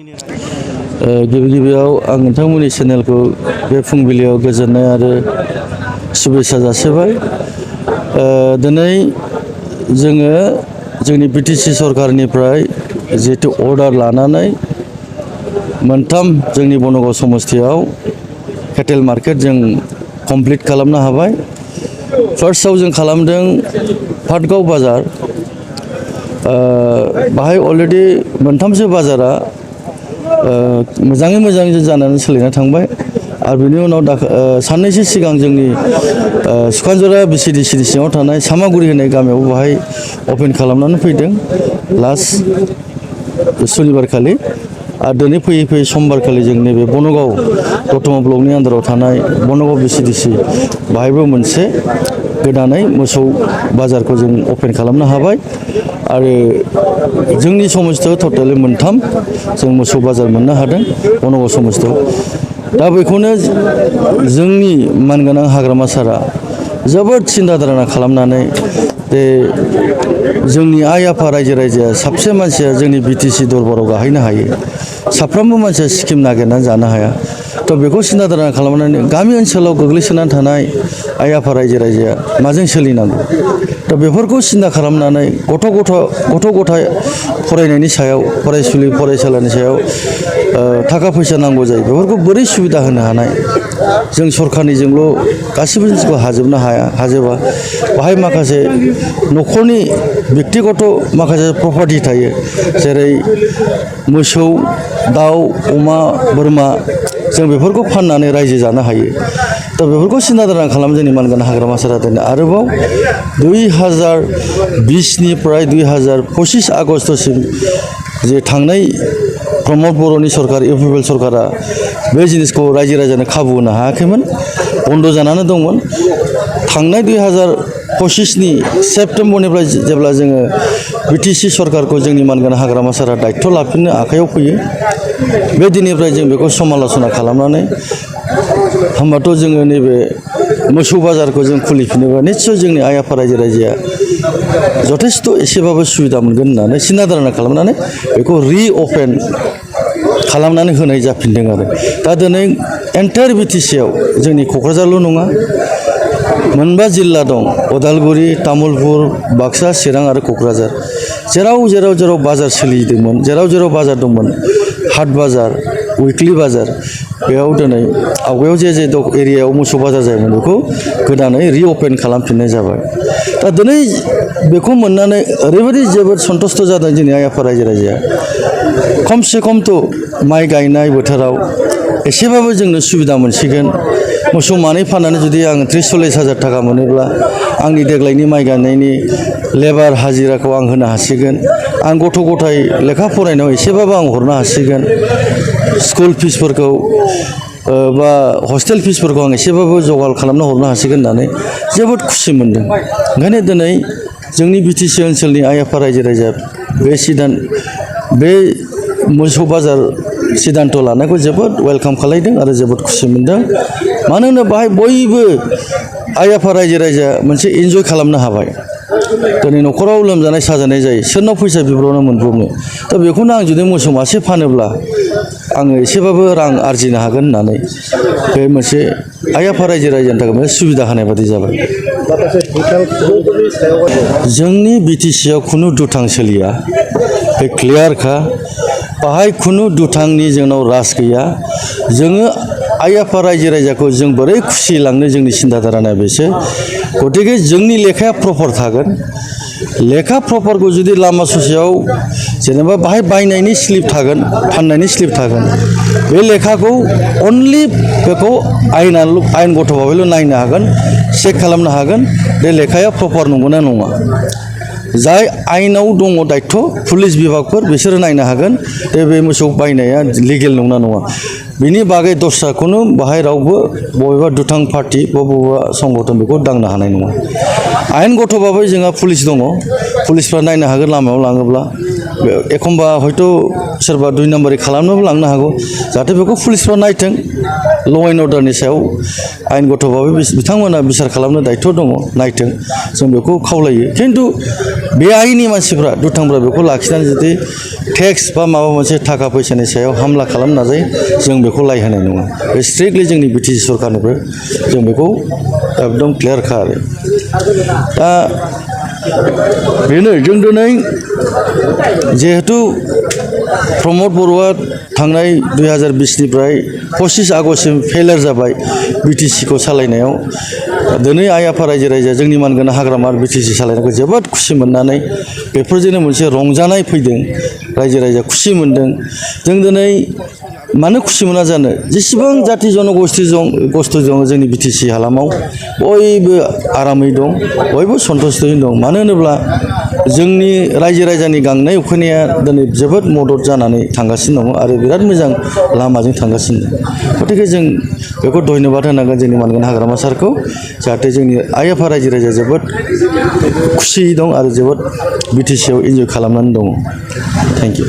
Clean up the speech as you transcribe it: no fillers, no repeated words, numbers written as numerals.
गिबियाव आं नोंथांमोननि चेनेलखौ बे फुंबिलियाव गोजोननाय आरो शुभेच्छा जासिबाय। दिनै जोङो जोंनि बिटिसि सरकारनिफ्राय जिहेतु अर्डार लानानै मोनथाम जोंनि बनगाव समस्थियाव केटेल मार्केट जों कमप्लिट खालामनो हाबाय। फार्स्टआव जों खालामदों पाटगाव बाजार। बाहाय अलरेडि मोनथामसो बाजारा मोजाङै मोजां जानानै सोलिना थांबाय आरो बिनि उनाव साननैसो सिगां जोंनि सुखानजरा बिसिडिसिनि सिङाव थानाय सामागुरि होननाय गामियाव बाहाय अपेन खालामनानै फैदों लास्ट सुनिबारखालि। आरो दिनै फैयै फैयै समबारखालि जों नैबे बनगाव दतमा ब्लकनि आन्दाराव थानाय बनगाव बिसिडिसि बाहायबो मोनसे गोदानै मोसौ बाजारखौ जों अपेन खालामनो हाबाय। आरो जोंनि समस्थियाव टटेलि मोनथाम जों मोसौ बाजार मोननो हादों बनगाव समस्थियाव। दा बेखौनो जोंनि मानगोनां हाग्रामा सारआ जोबोद सिन्था धारना खालामनानै जे जोंनि आइ आफा रायजो राजाया साबसे मानसिया जोंनि बिटिसि दरबाराव गाहैनो हायो, साफ्रोमबो मानसिया स्किम नागिरनानै जानो हाया। थ' बेखौ सिन्था धारना खालामनानै गामि ओनसोलाव गोग्लैसोनानै थानाय आइ आफा रायजो राजाया माजों सोलिनांगौ, थ' बेफोरखौ सिन्था खालामनानै गथ' गथाय फरायनायनि सायाव फरायसुलि फरायसालिनि सायाव थाखा फैसा नांगौ जायो, बेफोरखौ बोरै सुबिदा होनो हानाय। जों सरखारनिजोंल' गासिबो जिनिसखौ हाजोबा। बाहाय माखासे न'खरनि बेक्तिगत माखासे प्रपार्टि थायो, जेरै मोसौ, दाउ, अमा, बोरमा, जों बेफोरखौ फाननानै रायजो जानो हायो। दा बेफोरखौ सिन्था धारना खालाम जोंनि मानगोनां हाग्रामा सारआ दिनै आरोबाव 2020निफ्राय 2025 आगष्टसिम जे थांनाय प्रमद बर'नि सरकार इउपिपिएल सरकारा बे जिनिसखौ रायजो राजानो खाबु होनो हायाखैमोन, बन्द' जानानै दंमोन। थांनाय 2025नि सेप्तेम्बरनिफ्राय जेब्ला जोङो बिटिसि सरकारखौ जोंनि मानगोनां हाग्रामा सारआ दायथ' लाफिननो आखायाव फैयो, बे दिननिफ्राय जों बेखौ समाल'सना खालामनानै होमबाथ' जोङो नैबे मोसौ बाजारखौ जों खुलिफिनोबा निस्सय जोंनि आइ आफा रायजो राजाया जथेस्थ' एसेबाबो सुबिदा मोनगोन होननानै सिन्था धारना खालामनानै बेखौ रिअपेन खालामनानै होनाय जाफिनदों। आरो दा दिनै एन्टायार बिटिसिआव जोंनि क'क्राझारल' नङा, मोनबा जिल्ला दं, उदालगुरि, तामुलपुर, बाक्सा, चिरां आरो क'क्राझार। जेराव बाजार सोलिदोंमोन, जेराव बाजार दंमोन, हाट बाजार, उइकलि बाजार, बेयाव दिनै आवगायाव जे एरियायाव मोसौ बाजार जायोमोन बेखौ गोदानै रिअपेन खालामफिननाय जाबाय। दा दिनै बेखौ मोननानै ओरैबायदि जोबोद सन्तुष्ट जादों जोंनि आइ आफा रायजो राजाया। खमसे खमथ' माइ गायनाय बोथोराव एसेबाबो जोंनो सुबिदा मोनसिगोन। मोसौ मानै फाननानै जुदि आं 30-40 हाजार थाखा मोनोब्ला आंनि देग्लायनि माइ गायनायनि लेबार हाजिराखौ आं होनो हासिगोन। आं गथ' गथाय लेखा फरायनायाव एसेबाबो आं हरनो हासिगोन। स्कुल फिसफोरखौ बा हस्टेल फिसफोरखौ आं एसेबाबो जगार खालामना हरनो हासिगोन होननानै जोबोद खुसि मोनदों। ओंखायनो दिनै जोंनि बिटिसि ओनसोलनि आइ आफा रायजो राजाया बे मोसौ बाजार सिदान्थ' लानायखौ जोबोद वेलकाम खालायदों आरो जोबोद खुसि मोनदों। मानो होनोब्ला बाहाय बयबो आइ आफा रायजो राजाया मोनसे इन्जय खालामनो हाबाय। दिनै न'खराव लोमजानाय साजानाय जायो, सोरनाव फैसा बिब्रबनो मोनब्रबनो, दा बेखौनो आं जुदि मोसौ मासे फानोब्ला आङो एसेबाबो रां आरजिनो हागोन होननानै बे मोनसे आइ आफा रायजो राजानि थाखाय मोनसे सुबिदा होनाय बादि जाबाय। जोंनि बिटिसिआव खुनु दुथां सोलिया, बे क्लियारखा। बाहाय खुनु दुथांनि जोंनाव राज गैया। जोङो आइ आफा रायजो राजाखौ जों बोरै खुसि लांनो जोंनि सिन्था धाराया बेसो। गतिके जोंनि लेखाया प्रपार थागोन। लेखा प्रपारखौ जुदि लामा ससेयाव जेनेबा बाहाय बायनायनि स्लिप थागोन, फाननायनि स्लिप थागोन, बे लेखाखौ अनलि बेखौ आयेनगत भाबैल' नायनो हागोन, चेक खालामनो हागोन बे लेखाया प्रपार नंगौना नङा। जाय आयेनाव दङ दायथ' पुलिस बिभागफोर बिसोरो नायनो हागोन बे मोसौ बायनाया लिगेल नंगौना नङा। बिनि बागै दस्रा खुनु बाहाय रावबो बबेबा दुथां पार्टी बबेबा संगठन बेखौ दांनो हानाय नङा आयेन गथ'बाबो जोंहा पुलिस दङ पुलिसफ्रा नायनो हागोन लामायाव लाङोब्ला एखमबा हयथ' सोरबा 2 नाम्बारि खालामनोबो लांनो हागौ जाहाथे बेखौ पुलिसफ्रा नायथों ल' एन्ड अर्डारनि सायाव आयेन गथ'बाबो बिथांमोना बिसार खालामनो दायथ' दङ नायथों जों बेखौ खावलायो खिन्थु बे आयेननि मानसिफ्रा दुथांफ्रा बेखौ लाखिनानै जुदि टेक्स बा माबा मोनसे थाखा फैसानि सायाव हामला खालामनो नाजायो जों बेखौ लायहोनाय नङा बे स्ट्रिक्टलि जोंनि बिटिसि सरकारनिफ्राय जों बेखौ एकदम क्लियारखा आरो दा बेनो जों दिनै जिहेतु प्रमद बर'आ थांनाय 2020निफ्राय 25 आगस्टसिम फेलार जाबाय बिटिसिखौ सालायनायाव दिनै आइ आफा रायजो राजाया जोंनि मानगोनां हाग्रामा बिटिसि सालायनायखौ जोबोद खुसि मोननानै बेफोरजोंनो मोनसे रंजानाय फैदों रायजो राजाया खुसि मोनदों जों दिनै मानो खुसि मोना जानो जेसेबां जाथि जनगोष्ठी दं जोंनि बिटिसि हालामाव बयबो आरामै दं बयबो सन्तुष्टयै दं मानो होनोब्ला जोंनि रायजो राजानि गांनाय उखैनाया दिनै जोबोद मदद जानानै थांगासिनो दङ आरो बिराद मोजां लामाजों थांगासिनो गतिके जों बेखौ धन्यबाद होनांगोन जोंनि मानगोनां हाग्रामा सारखौ जाहाथे जोंनि आइ आफा रायजो राजाया जोबोद खुसियै दं आरो जोबोद बिटिसिआव इन्जय खालामनानै दङ थेंक इउ